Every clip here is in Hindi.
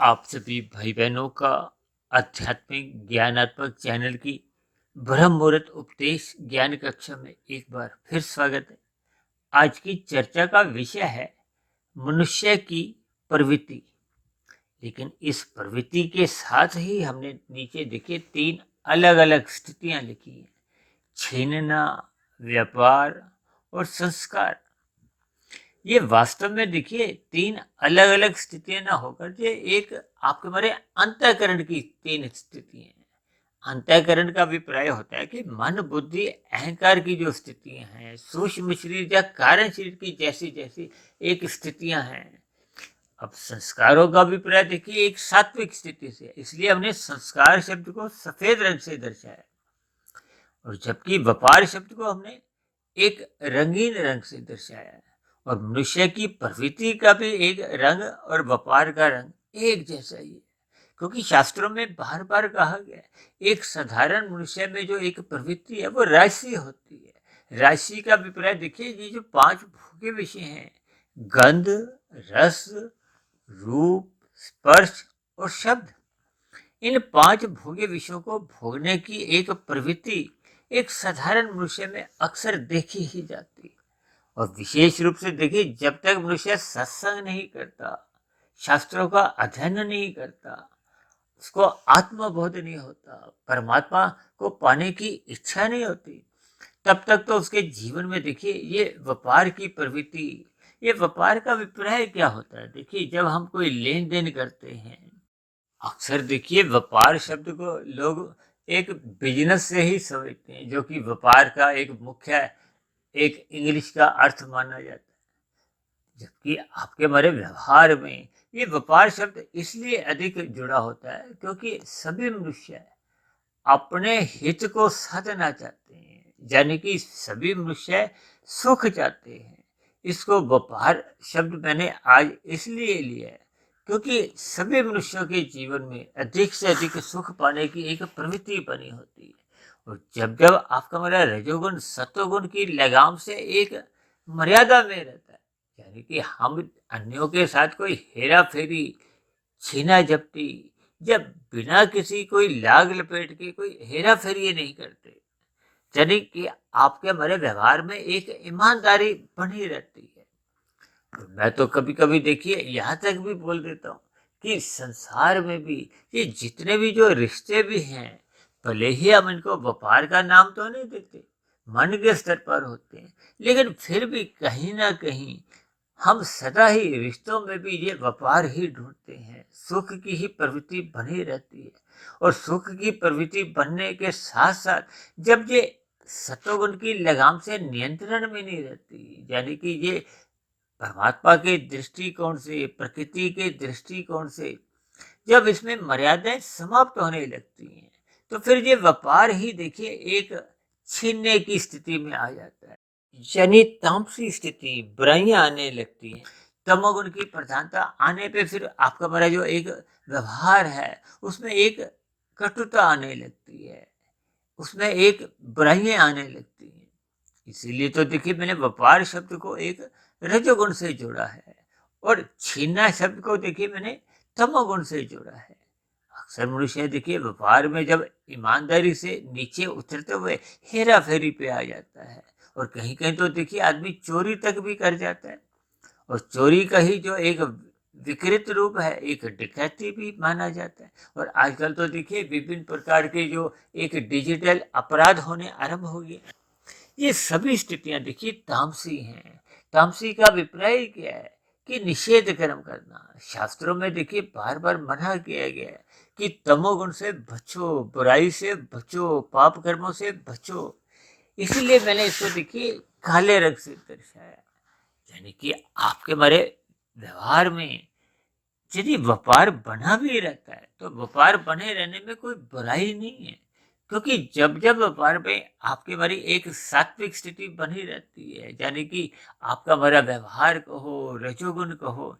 आप सभी भाई बहनों का आध्यात्मिक ज्ञानात्मक चैनल की ब्रह्म मुहूर्त उपदेश ज्ञान कक्षा में एक बार फिर स्वागत है। आज की चर्चा का विषय है मनुष्य की प्रवृत्ति। लेकिन इस प्रवृत्ति के साथ ही हमने नीचे देखे 3 अलग अलग स्थितियां लिखी हैं: छीनना, व्यापार और संस्कार। ये वास्तव में देखिए 3 अलग अलग स्थितियां ना होकर ये एक आपके हमारे अंतःकरण की 3 स्थितियां हैं। अंतःकरण का अभिप्राय होता है कि मन, बुद्धि, अहंकार की जो स्थितियां हैं, सूक्ष्म शरीर या कारण शरीर की जैसी जैसी एक स्थितियां हैं। अब संस्कारों का अभिप्राय देखिए एक सात्विक स्थिति से, इसलिए हमने संस्कार शब्द को सफेद रंग से दर्शाया, और जबकि व्यापार शब्द को हमने एक रंगीन रंग से दर्शाया है। और मनुष्य की प्रवृत्ति का भी एक रंग और व्यापार का रंग एक जैसा ही है, क्योंकि शास्त्रों में बार बार कहा गया है एक साधारण मनुष्य में जो एक प्रवृत्ति है वो राशि होती है। राशि का अभिप्राय देखिए, ये जो 5 भोग्य विषय हैं, गंध, रस, रूप, स्पर्श और शब्द, इन 5 भोग्य विषयों को भोगने की एक प्रवृत्ति एक साधारण मनुष्य में अक्सर देखी ही जाती है। और विशेष रूप से देखिए, जब तक मनुष्य सत्संग नहीं करता, शास्त्रों का अध्ययन नहीं करता, उसको आत्मबोध नहीं होता, परमात्मा को पाने की इच्छा नहीं होती, तब तक तो उसके जीवन में देखिए ये व्यापार की प्रवृत्ति। ये व्यापार का अभिप्राय क्या होता है? देखिए, जब हम कोई लेन देन करते हैं, अक्सर देखिए व्यापार शब्द को लोग एक बिजनेस से ही समझते हैं, जो कि व्यापार का एक मुख्य एक इंग्लिश का अर्थ माना जाता है। जबकि आपके हमारे व्यवहार में ये व्यापार शब्द इसलिए अधिक जुड़ा होता है क्योंकि सभी मनुष्य अपने हित को साधना चाहते हैं, यानी कि सभी मनुष्य सुख चाहते हैं। इसको व्यापार शब्द मैंने आज इसलिए लिया है क्योंकि सभी मनुष्यों के जीवन में अधिक से अधिक सुख पाने की एक प्रवृत्ति बनी होती है। और जब जब आपका हमारा रजोगुण सत्वगुण की लगाम से एक मर्यादा में रहता है, यानी कि हम अन्यों के साथ कोई हेरा फेरी, छीना झपटी, जब बिना किसी कोई लाग लपेट के कोई हेरा फेरी नहीं करते, यानी कि आपके हमारे व्यवहार में एक ईमानदारी बनी रहती है। तो मैं तो कभी कभी देखिए यहाँ तक भी बोल देता हूँ कि संसार में भी ये जितने भी जो रिश्ते भी हैं, भले ही हम इनको व्यापार का नाम तो नहीं देते, मन के स्तर पर होते हैं, लेकिन फिर भी कहीं ना कहीं हम सदा ही रिश्तों में भी ये व्यापार ही ढूंढते हैं। सुख की ही प्रवृत्ति बनी रहती है, और सुख की प्रवृत्ति बनने के साथ साथ जब ये सतोगुण की लगाम से नियंत्रण में नहीं रहती, यानी कि ये परमात्मा के दृष्टिकोण से, प्रकृति के दृष्टिकोण से जब इसमें मर्यादाएं समाप्त होने लगती हैं, तो फिर ये व्यापार ही देखिए एक छीनने की स्थिति में आ जाता है, यानी तामसी स्थिति, बुराइयां आने लगती हैं। तमोगुण की प्रधानता आने पे फिर आपका हमारा जो एक व्यवहार है उसमें एक कटुता आने लगती है, उसमें एक बुराइयां आने लगती हैं। इसीलिए तो देखिए मैंने व्यापार शब्द को एक रजोगुण से जोड़ा है, और छीनना शब्द को देखिए मैंने तमोगुण से जोड़ा है। अक्सर मनुष्य देखिए व्यापार में जब ईमानदारी से नीचे उतरते हुए हेरा फेरी पे आ जाता है, और कहीं कहीं तो देखिए आदमी चोरी तक भी कर जाता है, और चोरी का ही जो एक विकृत रूप है एक डकैती भी माना जाता है। और आजकल तो देखिए विभिन्न प्रकार के जो एक डिजिटल अपराध होने आरंभ हो गए। ये सभी स्थितियां देखिए तामसी हैं। तामसी का अभिप्राय क्या है? कि निषेध कर्म करना। शास्त्रों में देखिए बार बार मना किया गया है कि तमोगुण से बचो, बुराई से बचो, पाप कर्मों से बचो। इसीलिए मैंने इसको देखिए काले रंग से दर्शाया, यानी कि आपके हमारे व्यवहार में यदि व्यापार बना भी रहता है तो व्यापार बने रहने में कोई बुराई नहीं है, क्योंकि जब जब व्यापार में आपके हमारी एक सात्विक स्थिति बनी रहती है, यानी कि आपका हमारा व्यवहार कहो, रजोगुण कहो,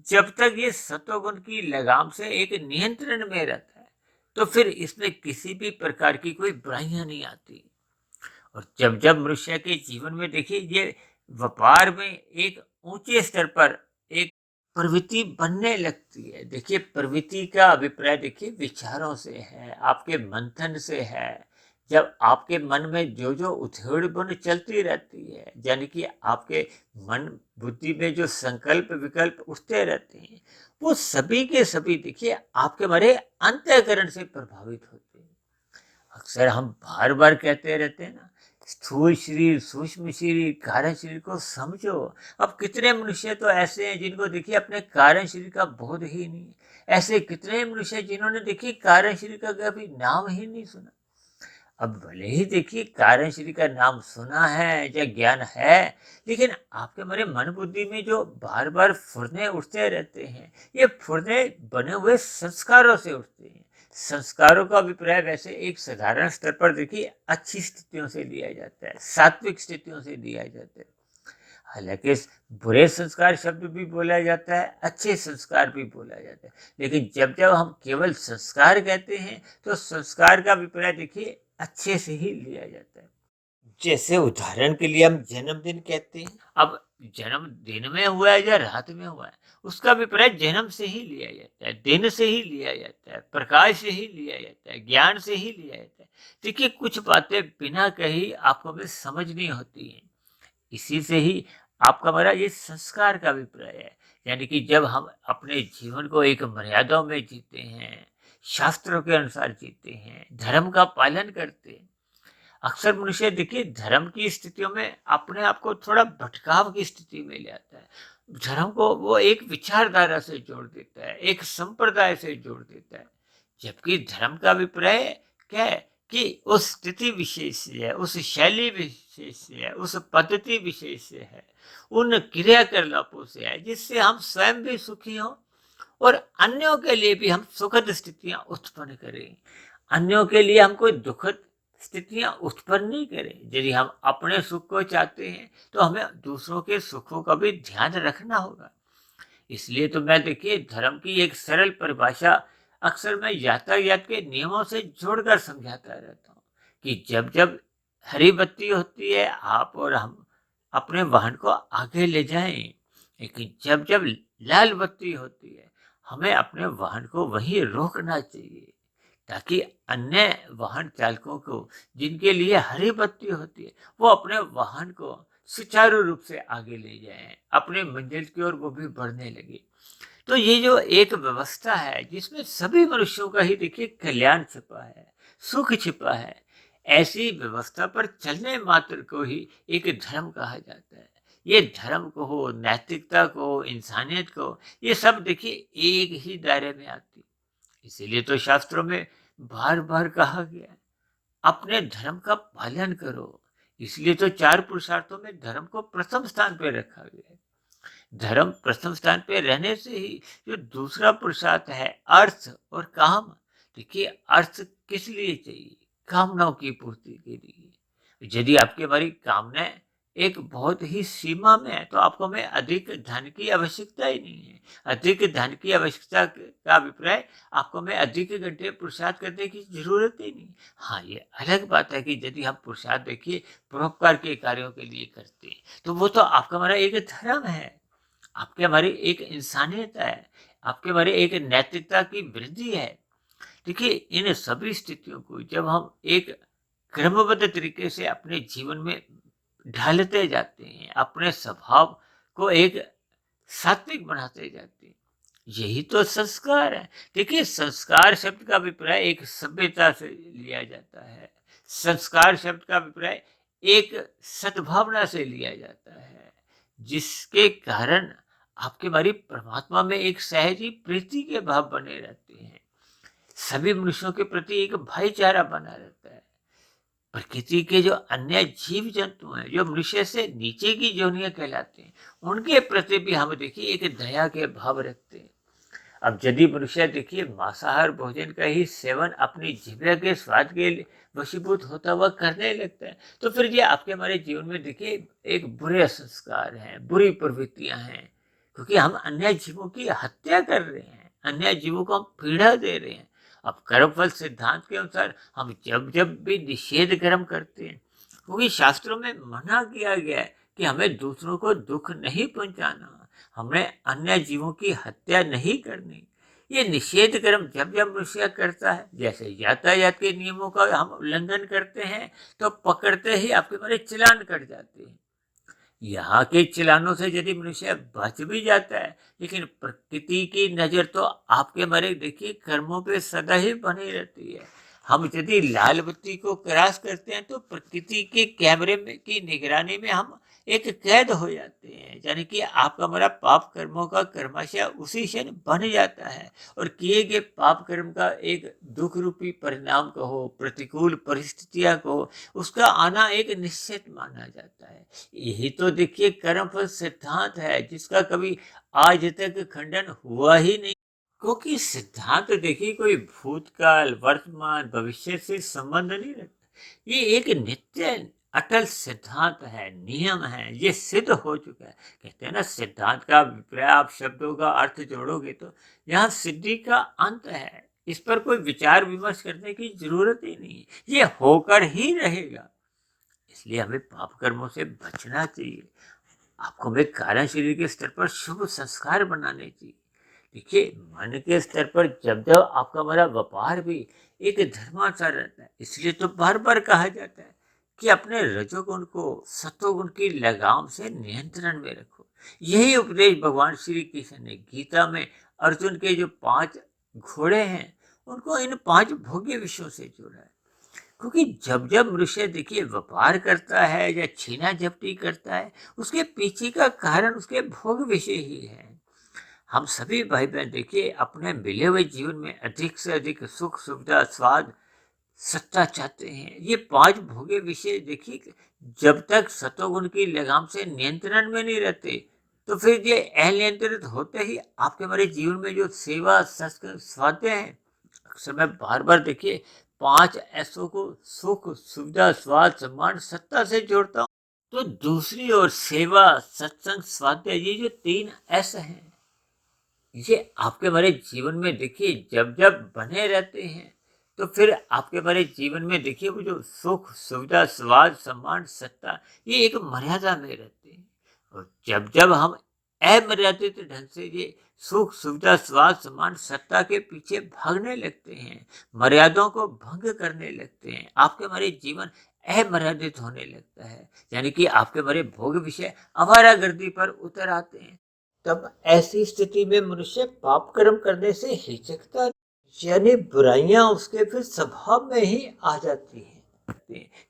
जब तक ये सतोगुण की लगाम से एक नियंत्रण में रहता है, तो फिर इसमें किसी भी प्रकार की कोई बुराइयां नहीं आती। और जब जब मनुष्य के जीवन में देखिए ये व्यापार में एक ऊंचे स्तर पर एक प्रवृत्ति बनने लगती है। देखिए, प्रवृत्ति का अभिप्राय देखिए विचारों से है, आपके मंथन से है। जब आपके मन में जो जो उथेड़ बुन चलती रहती है, यानी कि आपके मन बुद्धि में जो संकल्प विकल्प उठते रहते हैं, वो सभी के सभी देखिए आपके हमारे अंतःकरण से प्रभावित होते हैं। अक्सर हम बार बार कहते रहते हैं ना, स्थूल शरीर, सूक्ष्म शरीर, कारण शरीर को समझो। अब कितने मनुष्य तो ऐसे हैं जिनको देखिए अपने कारण शरीर का बोध ही नहीं। ऐसे कितने मनुष्य जिन्होंने देखिए कारण शरीर का कभी नाम ही नहीं सुना। अब भले ही देखिए कारण शरीर का नाम सुना है या ज्ञान है, लेकिन आपके हमारे मन बुद्धि में जो बार बार फुरने उठते रहते हैं, ये फुरने बने हुए संस्कारों से उठते हैं। संस्कारों का अभिप्राय वैसे एक साधारण स्तर पर देखिए अच्छी स्थितियों से लिया जाता है, सात्विक स्थितियों से लिया जाता है। हालांकि बुरे संस्कार शब्द भी बोला जाता है, अच्छे संस्कार भी बोला जाता है, लेकिन जब जब हम केवल संस्कार कहते हैं तो संस्कार का अभिप्राय देखिए अच्छे से ही लिया जाता है। जैसे उदाहरण के लिए हम जन्मदिन कहते हैं। अब जन्म दिन में हुआ है या रात में हुआ है, उसका अभिप्राय जन्म से ही लिया जाता है, दिन से ही लिया जाता है, प्रकाश से ही लिया जाता है, ज्ञान से ही लिया जाता है। देखिए, कुछ बातें बिना कही आपको भी समझनी होती हैं। इसी से ही आपका हमारा ये संस्कार का अभिप्राय है। यानी कि जब हम अपने जीवन को एक मर्यादाओं में जीते हैं, शास्त्रों के अनुसार जीते हैं, धर्म का पालन करते हैं। अक्सर मनुष्य देखिए धर्म की स्थितियों में अपने आप को थोड़ा भटकाव की स्थिति में ले आता है। धर्म को वो एक विचारधारा से जोड़ देता है, एक संप्रदाय से जोड़ देता है। जबकि धर्म का अभिप्राय क्या है कि उस स्थिति विशेष से है, उस शैली विशेष से है, उस पद्धति विशेष से है, उन क्रियाकलापों से है जिससे हम स्वयं भी सुखी हों और अन्यों के लिए भी हम सुखद स्थितियां उत्पन्न करें। अन्यों के लिए हम कोई दुखद स्थितियां उत्पन्न नहीं करें। यदि हम अपने सुख को चाहते हैं तो हमें दूसरों के सुखों का भी ध्यान रखना होगा। इसलिए तो मैं देखिए धर्म की एक सरल परिभाषा अक्सर मैं यातायात के नियमों से जोड़कर समझाता रहता हूँ कि जब जब हरी बत्ती होती है, आप और हम अपने वाहन को आगे ले जाएं, लेकिन जब जब लाल बत्ती होती है, हमें अपने वाहन को वहीं रोकना चाहिए, ताकि अन्य वाहन चालकों को जिनके लिए हरी बत्ती होती है, वो अपने वाहन को सुचारू रूप से आगे ले जाएं, अपने मंजिल की ओर वो भी बढ़ने लगे। तो ये जो एक व्यवस्था है जिसमें सभी मनुष्यों का ही देखिए कल्याण छिपा है, सुख छिपा है, ऐसी व्यवस्था पर चलने मात्र को ही एक धर्म कहा जाता है। ये धर्म को हो, नैतिकता को, इंसानियत को, ये सब देखिए एक ही दायरे में आती। इसीलिए तो शास्त्रों में बार बार कहा गया है, अपने धर्म का पालन करो। इसलिए तो चार पुरुषार्थों में धर्म को प्रथम स्थान पर रखा गया है। धर्म प्रथम स्थान पे रहने से ही जो दूसरा पुरुषार्थ है अर्थ और काम, देखिए अर्थ किस लिए चाहिए? कामनाओं की पूर्ति के लिए। यदि आपकी हमारी कामनाएं एक बहुत ही सीमा में है तो आपको में अधिक धन की आवश्यकता ही नहीं है। अधिक धन की आवश्यकता का अभिप्राय आपको में अधिक घंटे पुरुषार्थ करने की जरूरत ही नहीं। हाँ, ये अलग बात है कि यदि हम पुरुषार्थ देखिए परोपकार के कार्यों के लिए करते हैं तो वो तो आपका हमारा एक धर्म है, आपके हमारी एक इंसानियत है, आपके हमारे एक नैतिकता की वृद्धि है। देखिए, इन सभी स्थितियों को जब हम एक क्रमबद्ध तरीके से अपने जीवन में ढालते जाते हैं, अपने स्वभाव को एक सात्विक बनाते जाते हैं, यही तो संस्कार है। देखिए, संस्कार शब्द का अभिप्राय एक सभ्यता से लिया जाता है। संस्कार शब्द का अभिप्राय एक सद्भावना से लिया जाता है, जिसके कारण आपके हमारी परमात्मा में एक सहजी प्रीति के भाव बने रहते हैं। सभी मनुष्यों के प्रति एक भाईचारा बना रहता है। प्रकृति के जो अन्य जीव जंतु हैं, जो मनुष्य से नीचे की जोनियां कहलाते हैं, उनके प्रति भी हम देखिए एक दया के भाव रखते हैं। अब यदि मनुष्य देखिए मांसाहार भोजन का ही सेवन अपनी जीभ के स्वाद के लिए वशीभूत होता हुआ करने लगता है, तो फिर ये आपके हमारे जीवन में देखिए एक बुरे संस्कार हैं, बुरी प्रवृत्तियां हैं, क्योंकि हम अन्य जीवों की हत्या कर रहे हैं, अन्य जीवों को हम पीड़ा दे रहे हैं। अब कर्मफल सिद्धांत के अनुसार हम जब जब भी निषेध कर्म करते हैं, क्योंकि शास्त्रों में मना किया गया है कि हमें दूसरों को दुख नहीं पहुंचाना, हमने अन्य जीवों की हत्या नहीं करनी। ये निषेध कर्म जब जब मनुष्य करता है, जैसे यातायात के नियमों का हम उल्लंघन करते हैं, तो पकड़ते ही आपके मारे चालान कट जाते हैं। यहाँ के चालानों से यदि मनुष्य बच भी जाता है, लेकिन प्रकृति की नजर तो आपके मारे देखिए कर्मों पे सदा ही बनी रहती है। हम यदि लाल बत्ती को क्रॉस करते हैं, तो प्रकृति के कैमरे में की निगरानी में हम एक कैद हो जाते हैं, यानी कि आपका हमारा पाप कर्मों का कर्माशय उसी क्षण बन जाता है, और किए गए पाप कर्म का एक दुख रूपी परिणाम कहो, प्रतिकूल परिस्थितियां कहो, उसका आना एक निश्चित माना जाता है। यही तो देखिए कर्मफल सिद्धांत है, जिसका कभी आज तक खंडन हुआ ही नहीं। क्योंकि सिद्धांत देखिए कोई भूतकाल, वर्तमान, भविष्य से संबंध नहीं रखता। ये एक नित्य अटल सिद्धांत है, नियम है, ये सिद्ध हो चुका है। कहते हैं ना, सिद्धांत का अभिप्राय आप शब्दों का अर्थ जोड़ोगे तो यहाँ सिद्धि का अंत है। इस पर कोई विचार विमर्श करने की जरूरत ही नहीं है, ये होकर ही रहेगा। इसलिए हमें पाप कर्मों से बचना चाहिए। आपको हमें कारण शरीर के स्तर पर शुभ संस्कार बनाने चाहिए। देखिए, मन के स्तर पर जब जब आपका हमारा व्यापार भी एक धर्माचार रहता है, इसलिए तो बार बार कहा जाता है कि अपने रजोगुण को सतोगुण की लगाम से नियंत्रण में रखो। यही उपदेश भगवान श्री कृष्ण ने गीता में अर्जुन के जो 5 घोड़े हैं, उनको इन 5 भोग्य विषयों से जोड़ा है। क्योंकि जब जब मनुष्य देखिए व्यापार करता है या छीना झपटी करता है, उसके पीछे का कारण उसके भोग विषय ही है। हम सभी भाई बहन देखिए अपने मिले हुए जीवन में अधिक से अधिक सुख, सुविधा, स्वाद, सत्ता चाहते हैं। ये 5 भोगे विषय देखिए जब तक सतोगुण की लगाम से नियंत्रण में नहीं रहते, तो फिर ये अनियंत्रित होते ही आपके हमारे जीवन में जो सेवा, संस्कार, स्वाध्याय हैं, अक्सर मैं बार बार देखिए 5 ऐसों को सुख, सुविधा, स्वाद, सम्मान, सत्ता से जोड़ता हूँ। तो दूसरी ओर सेवा, सत्संग, स्वाध्याय, ये जो 3 ऐसे हैं, ये आपके हमारे जीवन में देखिए जब जब बने रहते हैं, तो फिर आपके हमारे जीवन में देखिए वो जो सुख, सुविधा, स्वाद, सम्मान, सत्ता, ये एक मर्यादा में रहते हैं। और जब जब हम अमर्यादित ढंग से ये सुख, सुविधा, स्वाद, सम्मान, सत्ता के पीछे भागने लगते हैं, मर्यादाओं को भंग करने लगते हैं, आपके हमारे जीवन अमर्यादित होने लगता है, यानी कि आपके हमारे भोग विषय आवारागर्दी पर उतर आते हैं। तब ऐसी स्थिति में मनुष्य पाप कर्म करने से हिचकता नहीं, यानी बुराइयां उसके फिर स्वभाव में ही आ जाती हैं।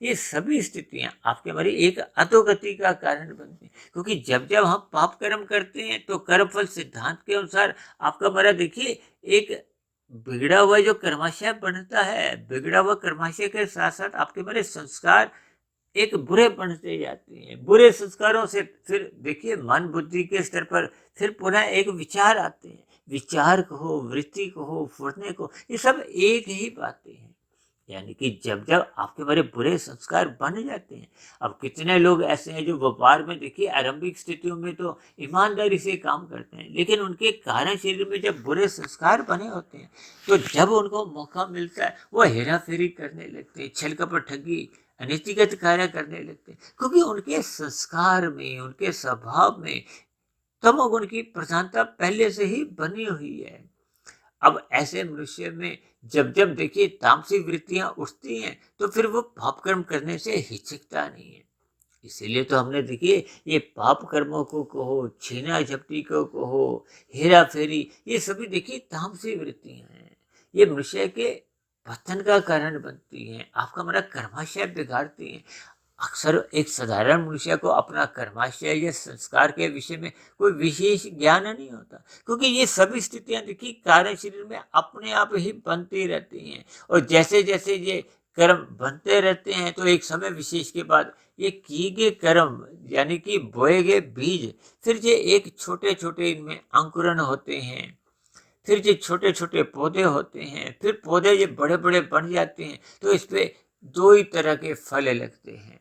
ये सभी स्थितियां आपके हमारी एक अधोगति का कारण बनती हैं, क्योंकि जब जब हम पाप कर्म करते हैं, तो कर्म फल सिद्धांत के अनुसार आपका हमारा देखिए एक बिगड़ा हुआ जो कर्माशय बनता है, बिगड़ा हुआ कर्माशय के साथ साथ आपके हमारे संस्कार एक बुरे बनते जाते हैं। बुरे संस्कारों से फिर देखिए मन बुद्धि के स्तर पर फिर पुनः एक विचार आते हैं। विचार कहो, वृत्ति कहो, फुरने को, ये सब एक ही बातें हैं। यानी कि जब जब आपके बड़े बुरे संस्कार बन जाते हैं, अब कितने लोग ऐसे हैं जो व्यापार में देखिए आरंभिक स्थितियों में तो ईमानदारी से काम करते हैं, लेकिन उनके कारण शरीर में जब बुरे संस्कार बने होते हैं, तो जब उनको मौका मिलता है वो हेरा फेरी करने लगते हैं, छल कपट, ठगी, अनैतिकत कार्य करने लगते हैं, क्योंकि उनके संस्कार में, उनके स्वभाव में तमोगुण की प्रधानता पहले से ही बनी हुई है। अब ऐसे मनुष्य में जब जब देखिए तामसिक वृत्तियां उठती हैं, तो फिर वो पाप कर्म करने से हिचकता नहीं है। इसीलिए तो हमने देखिए ये पाप कर्मों को कहो, छीना झपटी को कहो, हेरा फेरी, ये सभी देखिए तामसिक वृत्तियां हैं। ये मनुष्य के पतन का कारण बनती हैं, आपका हमारा कर्माशय बिगाड़ती हैं। अक्सर एक साधारण मनुष्य को अपना कर्माशय या संस्कार के विषय में कोई विशेष ज्ञान नहीं होता, क्योंकि ये सभी स्थितियां देखिए कारण शरीर में अपने आप ही बनती रहती हैं, और जैसे जैसे ये कर्म बनते रहते हैं, तो एक समय विशेष के बाद ये किए गए कर्म, यानी कि बोए गए बीज, फिर ये एक छोटे छोटे इनमें अंकुरन होते हैं, फिर ये छोटे छोटे पौधे होते हैं, फिर पौधे ये बड़े बड़े बन जाते हैं, तो इस पे 2 ही तरह के फल लगते हैं।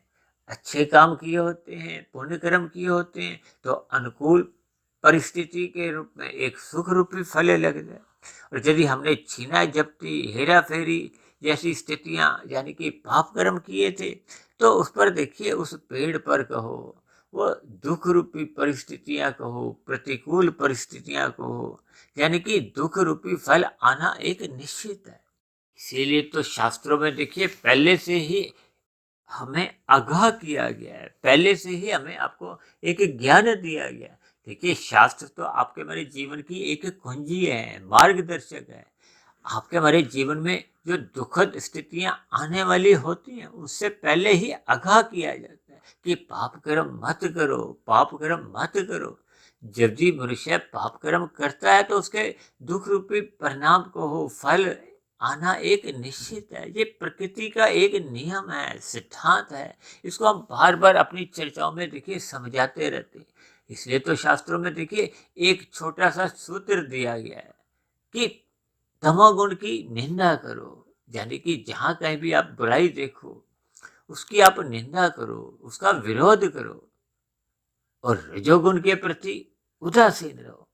अच्छे काम किए होते हैं, पुण्य कर्म किए होते हैं, तो अनुकूल परिस्थिति के रूप में एक सुख रूपी फल लग जाए। और यदि हमने छीना झपटी, हेरा फेरी जैसी स्थितियां, यानी कि पाप कर्म किए थे, तो उस पर देखिए उस पेड़ पर कहो, वो दुख रूपी परिस्थितियां कहो, प्रतिकूल परिस्थितियां कहो, यानी कि दुख रूपी फल आना एक निश्चित है। इसीलिए तो शास्त्रों में देखिए पहले से ही हमें आगाह किया गया है, पहले से ही हमें आपको एक ज्ञान दिया गया है। देखिए शास्त्र तो आपके हमारे जीवन की एक कुंजी है, मार्गदर्शक है। आपके हमारे जीवन में जो दुखद स्थितियां आने वाली होती हैं उससे पहले ही आगाह किया जाता है कि पाप कर्म मत करो, पाप कर्म मत करो। जब भी मनुष्य पाप कर्म करता है तो उसके दुख रूपी परिणाम को हो, फल आना एक निश्चित है। ये प्रकृति का एक नियम है, सिद्धांत है। इसको हम बार बार अपनी चर्चाओं में देखिए समझाते रहते हैं। इसलिए तो शास्त्रों में देखिए एक छोटा सा सूत्र दिया गया है कि तमोगुण की निंदा करो, यानी कि जहां कहीं भी आप बुराई देखो उसकी आप निंदा करो, उसका विरोध करो। और रजोगुण के प्रति उदासीन रहो।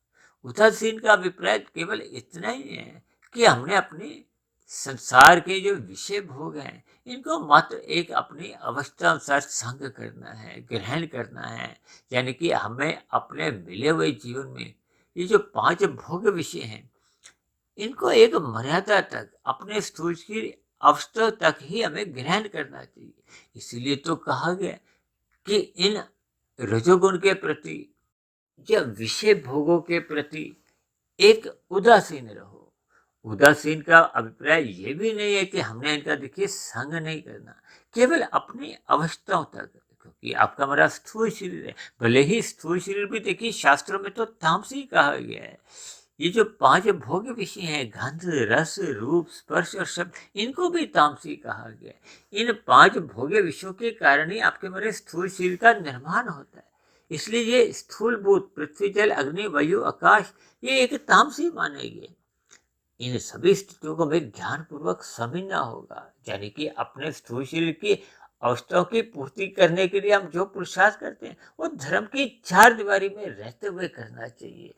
उदासीन का अभिप्राय केवल इतना ही है कि हमने अपने संसार के जो विषय भोग हैं इनको मात्र एक अपनी अवस्था अनुसार संग करना है, ग्रहण करना है। यानी कि हमें अपने मिले हुए जीवन में ये जो 5 भोग विषय हैं इनको एक मर्यादा तक, अपने स्थूल की अवस्था तक ही हमें ग्रहण करना चाहिए। इसीलिए तो कहा गया कि इन रजोगुण के प्रति या विषय भोगों के प्रति एक उदासीन रहो। उदासीन का अभिप्राय ये भी नहीं है कि हमने इनका देखिए संग नहीं करना, केवल अपनी अवस्थाओं तक। क्योंकि आपका हमारा स्थूल शरीर है, भले ही स्थूल शरीर भी देखिए शास्त्रों में तो तामसी कहा गया है। ये जो 5 भोग विषय हैं, गंध, रस, रूप, स्पर्श और शब्द, इनको भी तामसी कहा गया है। इन 5 भोग विषयों के कारण ही आपके हमारे स्थूल शरीर का निर्माण होता है। इसलिए ये स्थूल भूत पृथ्वी, जल, अग्नि, वायु, आकाश, ये एक तामसी माने गए। इन सभी स्थितियों को हमें ध्यान पूर्वक समझना होगा। यानी कि अपने स्थूल शरीर की अवस्थाओं की पूर्ति करने के लिए हम जो पुरुषार्थ करते हैं वो धर्म की 4 दीवारी में रहते हुए करना चाहिए।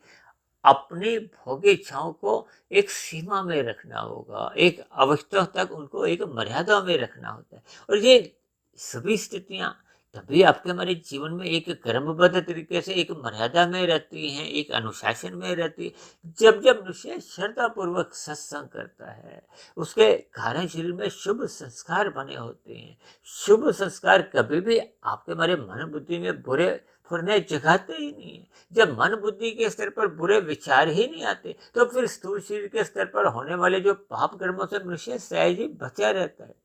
अपनी भोग इच्छाओं को एक सीमा में रखना होगा, एक अवस्था तक उनको एक मर्यादा में रखना होता है। और ये सभी स्थितियां तभी आपके हमारे जीवन में एक क्रमबद्ध तरीके से एक मर्यादा में रहती हैं, एक अनुशासन में रहती है। जब जब मनुष्य श्रद्धा पूर्वक सत्संग करता है उसके कारण शरीर में शुभ संस्कार बने होते हैं। शुभ संस्कार कभी भी आपके हमारे मन बुद्धि में बुरे फुरने जगाते ही नहीं है। जब मन बुद्धि के स्तर पर बुरे विचार ही नहीं आते तो फिर स्थूल शरीर के स्तर पर होने वाले जो पाप कर्मों से मनुष्य सहज ही बचा रहता है।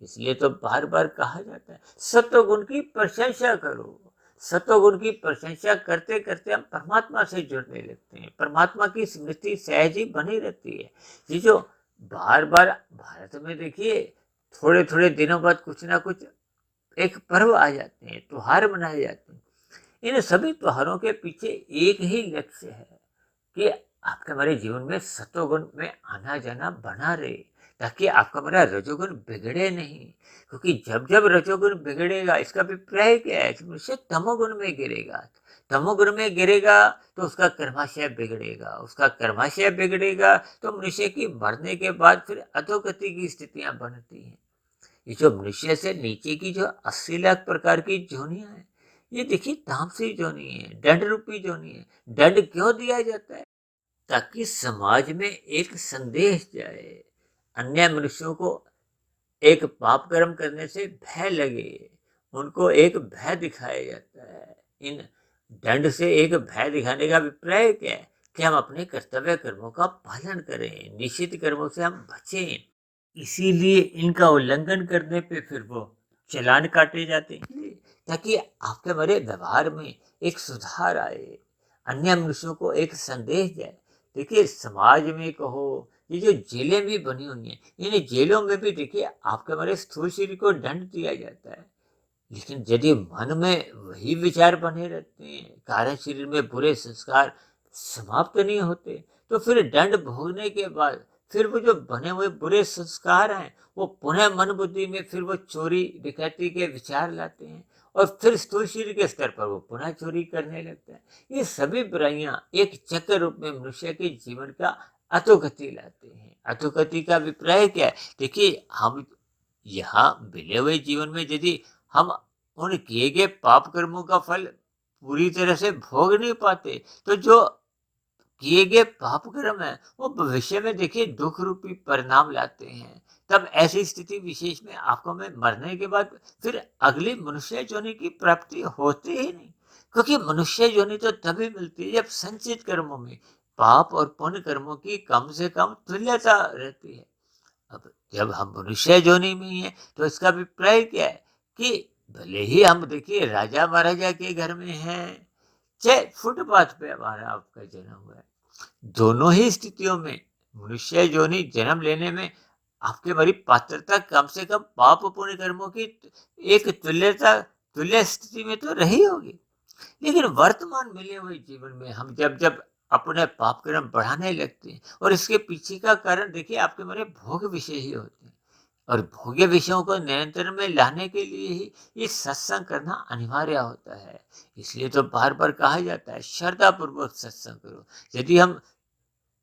इसलिए तो बार बार कहा जाता है सत्वगुण की प्रशंसा करो। सत्वगुण की प्रशंसा करते करते हम परमात्मा से जुड़ने लगते हैं, परमात्मा की स्मृति सहज ही बनी रहती है। ये जो बार बार भारत में देखिए थोड़े थोड़े दिनों बाद कुछ ना कुछ एक पर्व आ जाते हैं, त्योहार मनाए जाते हैं। इन सभी त्योहारों के पीछे एक ही लक्ष्य है कि आपके हमारे जीवन में सत्वगुण में आना जाना बना रहे, ताकि आपका हमारा रजोगुण बिगड़े नहीं। क्योंकि जब जब रजोगुण बिगड़ेगा इसका अभिप्राय क्या है कि मनुष्य तमोगुण में गिरेगा। तमोगुण में गिरेगा तो उसका कर्माशय बिगड़ेगा, उसका कर्माशय बिगड़ेगा तो मनुष्य की मरने के बाद फिर अधोगति की स्थितियां बनती हैं। ये जो मनुष्य से नीचे की जो 80 लाख प्रकार की जोनियां हैं ये देखिए तामसी जोनी है, दंड रूपी जोनी है। दंड क्यों दिया जाता है? ताकि समाज में एक संदेश जाए, अन्य मनुष्यों को एक पाप कर्म करने से भय लगे, उनको एक भय दिखाया जाता है। इन दंड से एक भय दिखाने का अभिप्राय क्या है कि हम अपने कर्तव्य कर्मों का पालन करें, निश्चित कर्मों से हम बचें। इसीलिए इनका उल्लंघन करने पे फिर वो चालान काटे जाते हैं, ताकि आपके हमारे व्यवहार में एक सुधार आए, अन्य मनुष्यों को एक संदेश जाए। देखिए समाज में कहो ये जो जेलें भी बनी हुई हैं इन जेलों में भी देखिए आपके हमारे स्थूल शरीर को दंड दिया जाता है। लेकिन यदि मन में वही विचार बने रहते हैं, कारण शरीर में बुरे संस्कार समाप्त नहीं होते, तो फिर दंड भोगने के बाद फिर वो जो बने हुए बुरे संस्कार हैं वो पुनः मन बुद्धि में फिर वो चोरी डकैती के विचार लाते हैं और फिर स्थूल शरीर के स्तर पर वो पुनः चोरी करने लगता है। ये सभी बुराइयां एक चक्र रूप में मनुष्य के जीवन का अधोगति लाते हैं। अधोगति का अभिप्राय क्या है? देखिए हम यहाँ मिले हुए जीवन में यदि हम उन किए गए पाप कर्मों का फल पूरी तरह से भोग नहीं पाते, तो जो किए गए पाप कर्म है वो भविष्य में देखिए दुख रूपी परिणाम लाते हैं। तब ऐसी स्थिति विशेष में आपको में मरने के बाद फिर अगली मनुष्य योनि की प्राप्ति होती ही नहीं, क्योंकि मनुष्य योनि तो तभी मिलती है जब संचित कर्मों में पाप और पुण्य कर्मों की कम से कम तुल्यता रहती है। अब जब हम मनुष्य योनि में ही है तो इसका अभिप्राय क्या है कि भले ही हम देखिए राजा महाराजा के घर में हैं, चाहे फुटपाथ पे हमारा आपका जन्म हुआ है, दोनों ही स्थितियों में मनुष्य योनि जन्म लेने में आपके हमारी पात्रता कम से कम पाप पुण्य कर्मों की एक तुल्य स्थिति में तो रही होगी। लेकिन वर्तमान मिले हुए जीवन में हम जब जब अपने पाप कर्म बढ़ाने लगते हैं, और इसके पीछे का कारण देखिए आपके हमारे भोग विषय ही होते हैं, और भोग्य विषयों को नियंत्रण में लाने के लिए ही ये सत्संग करना अनिवार्य होता है। इसलिए तो बार बार कहा जाता है श्रद्धा पूर्वक सत्संग करो। यदि हम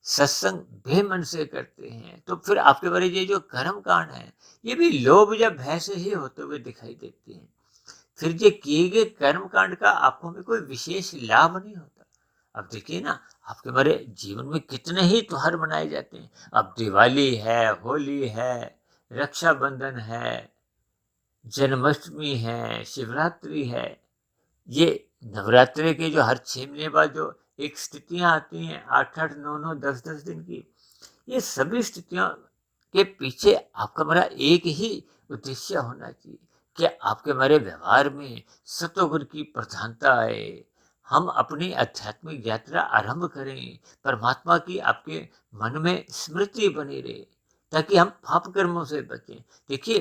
सत्संग बेमन से करते हैं तो फिर आपके बारे ये जो कर्म कांड है ये भी लोभ या भय से ही होते हुए दिखाई देते हैं। फिर ये किए गए कर्म कांड का आपको में कोई विशेष लाभ नहीं होता। अब देखिए ना, आपके हमारे जीवन में कितने ही त्योहार मनाए जाते हैं। अब दिवाली है, होली है, रक्षाबंधन है, जन्माष्टमी है, शिवरात्रि है, ये नवरात्रि के जो हर 6 महीने बाद जो एक स्थितियां आती हैं 8-8, 9-9, 10-10 दिन की, ये सभी स्थितियों के पीछे आपका हमारा एक ही उद्देश्य होना चाहिए कि आपके हमारे व्यवहार में सत्वगुण की प्रधानता आए, हम अपनी आध्यात्मिक यात्रा आरंभ करें, परमात्मा की आपके मन में स्मृति बनी रहे, ताकि हम पाप कर्मों से बचें। देखिए,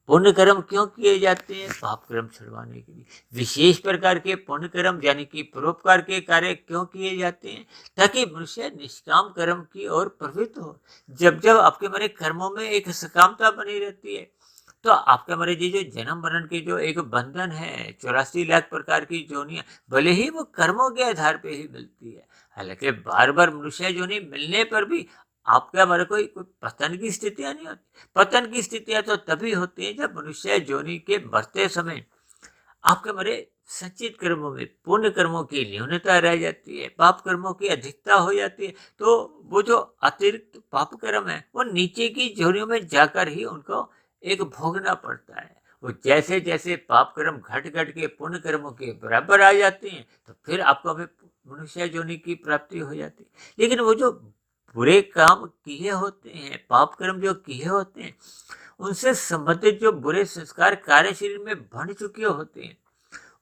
पुण्य कर्म क्यों किए जाते हैं? पाप कर्म छुड़वाने के लिए। विशेष प्रकार के पुण्य कर्म यानी कि परोपकार के कार्य क्यों किए जाते हैं? ताकि मनुष्य निष्काम कर्म की ओर प्रवृत्त हो। जब जब आपके हमारे कर्मों में एक सकामता बनी रहती है, तो आपके हमारे ये जो जन्म मरण के जो एक बंधन है, 84 लाख प्रकार की योनियां, भले ही वो कर्मों के आधार पे ही मिलती है, हालांकि बार बार मनुष्य योनि मिलने पर भी आपके हमारे कोई पतन की स्थितियां नहीं होती। पतन की स्थितियां तो तभी होती है जब मनुष्य योनि के मरते समय आपके हमारे संचित कर्मों में पुण्य कर्मों की न्यूनता रह जाती है, पाप कर्मों की अधिकता हो जाती है, तो वो जो अतिरिक्त पाप कर्म है वो नीचे की योनियों में जाकर ही उनको एक भोगना पड़ता है। वो जैसे जैसे पाप कर्म घट घट के पुण्य कर्मों के बराबर आ जाते हैं तो फिर आपको हमें मनुष्य योनि की प्राप्ति हो जाती है। लेकिन वो जो बुरे काम किए होते हैं, पाप कर्म जो किए होते हैं, उनसे संबंधित जो बुरे संस्कार कार्य शरीर में बन चुके होते हैं,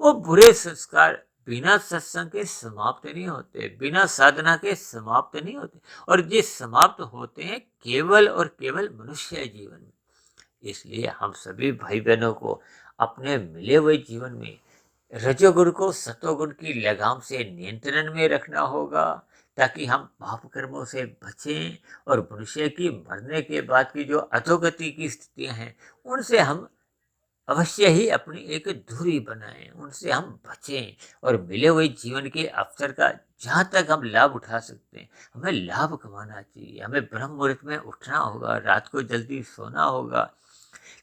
वो बुरे संस्कार बिना सत्संग के समाप्त नहीं होते, बिना साधना के समाप्त नहीं होते, और ये समाप्त होते हैं केवल और केवल मनुष्य जीवन में। इसलिए हम सभी भाई बहनों को अपने मिले हुए जीवन में रजोगुण को सतोगुण की लगाम से नियंत्रण में रखना होगा, ताकि हम पाप कर्मों से बचें, और मनुष्य की मरने के बाद की जो अधोगति की स्थितियां हैं उनसे हम अवश्य ही अपनी एक दूरी बनाएं, उनसे हम बचें, और मिले हुए जीवन के अवसर का जहाँ तक हम लाभ उठा सकते हैं हमें लाभ कमाना चाहिए। हमें ब्रह्म मुहूर्त में उठना होगा, रात को जल्दी सोना होगा,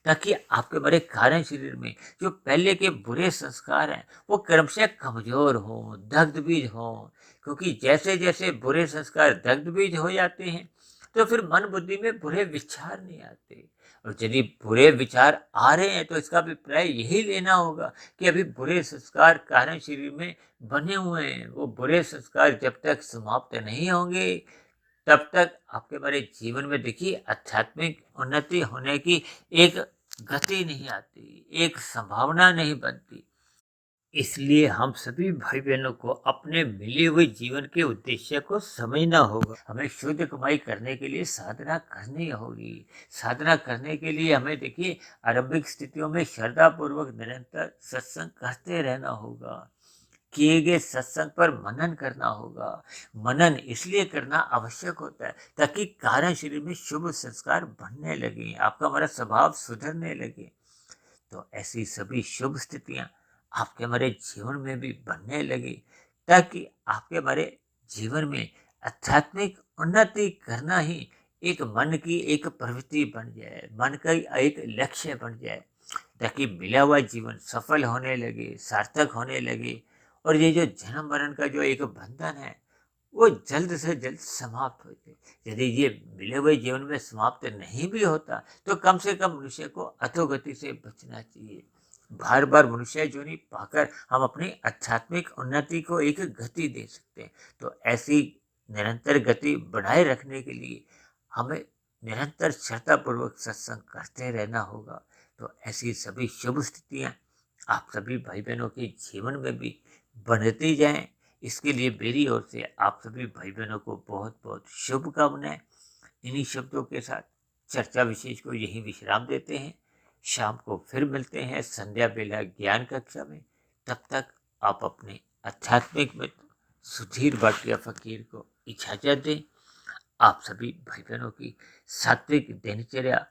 ताकि आपके बड़े कारण शरीर में जो पहले के बुरे संस्कार हैं वो क्रमशः कमजोर हों, दग्ध बीज हों। क्योंकि जैसे जैसे बुरे संस्कार दग्ध बीज हो जाते हैं तो फिर मन बुद्धि में बुरे विचार नहीं आते, और यदि बुरे विचार आ रहे हैं तो इसका अभिप्राय यही लेना होगा कि अभी बुरे संस्कार कारण शरीर में बने हुए हैं। वो बुरे संस्कार जब तक समाप्त नहीं होंगे तब तक आपके हमारे जीवन में देखिए आध्यात्मिक उन्नति होने की एक गति नहीं आती, एक संभावना नहीं बनती। इसलिए हम सभी भाई बहनों को अपने मिले हुए जीवन के उद्देश्य को समझना होगा। हमें शुद्ध कमाई करने के लिए साधना करनी होगी। साधना करने के लिए हमें देखिए आरंभिक स्थितियों में श्रद्धा पूर्वक निरंतर सत्संग करते रहना होगा, किए गए सत्संग पर मनन करना होगा। मनन इसलिए करना आवश्यक होता है ताकि कारण शरीर में शुभ संस्कार बनने लगे, आपका हमारा स्वभाव सुधरने लगे। तो ऐसी सभी शुभ स्थितियां आपके हमारे जीवन में भी बनने लगी, ताकि आपके हमारे जीवन में आध्यात्मिक उन्नति करना ही एक मन की एक प्रवृत्ति बन जाए, मन का एक लक्ष्य बन जाए। ताकि मिला हुआ जीवन सफल होने लगे, सार्थक होने लगे और ये जो जन्म मरण का जो एक बंधन है वो जल्द से जल्द समाप्त हो जाए। यदि ये मिले हुए जीवन में समाप्त नहीं भी होता तो कम से कम मनुष्य को अधोगति से बचना चाहिए। बार बार मनुष्य जोनि पाकर हम अपनी आध्यात्मिक उन्नति को एक गति दे सकते हैं। तो ऐसी निरंतर गति बनाए रखने के लिए हमें निरंतर श्रद्धापूर्वक सत्संग करते रहना होगा। तो ऐसी सभी शुभ स्थितियाँ आप सभी भाई बहनों के जीवन में भी बनती जाएं। इसके लिए मेरी ओर से आप सभी भाई बहनों को बहुत बहुत शुभकामनाएं। इन्हीं शब्दों के साथ चर्चा विशेष को यही विश्राम देते हैं। शाम को फिर मिलते हैं संध्या बेला ज्ञान कक्षा में। तब तक आप अपने आध्यात्मिक मित्र सुधीर भाटिया फकीर को इजाजत दें। आप सभी भाई बहनों की सात्विक दिनचर्या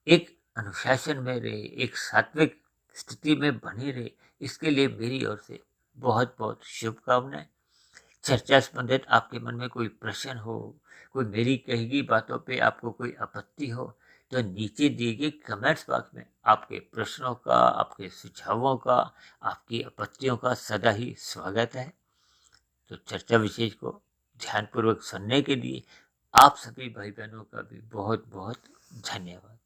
एक अनुशासन में रहे, एक सात्विक स्थिति में बनी रहे, इसके लिए मेरी ओर से बहुत बहुत शुभकामनाएं। चर्चा संबंधित आपके मन में कोई प्रश्न हो, कोई मेरी कही गई बातों पे आपको कोई आपत्ति हो, तो नीचे दिए गए कमेंट्स बॉक्स में आपके प्रश्नों का, आपके सुझावों का, आपकी आपत्तियों का सदा ही स्वागत है। तो चर्चा विशेष को ध्यानपूर्वक सुनने के लिए आप सभी भाई बहनों का भी बहुत बहुत धन्यवाद।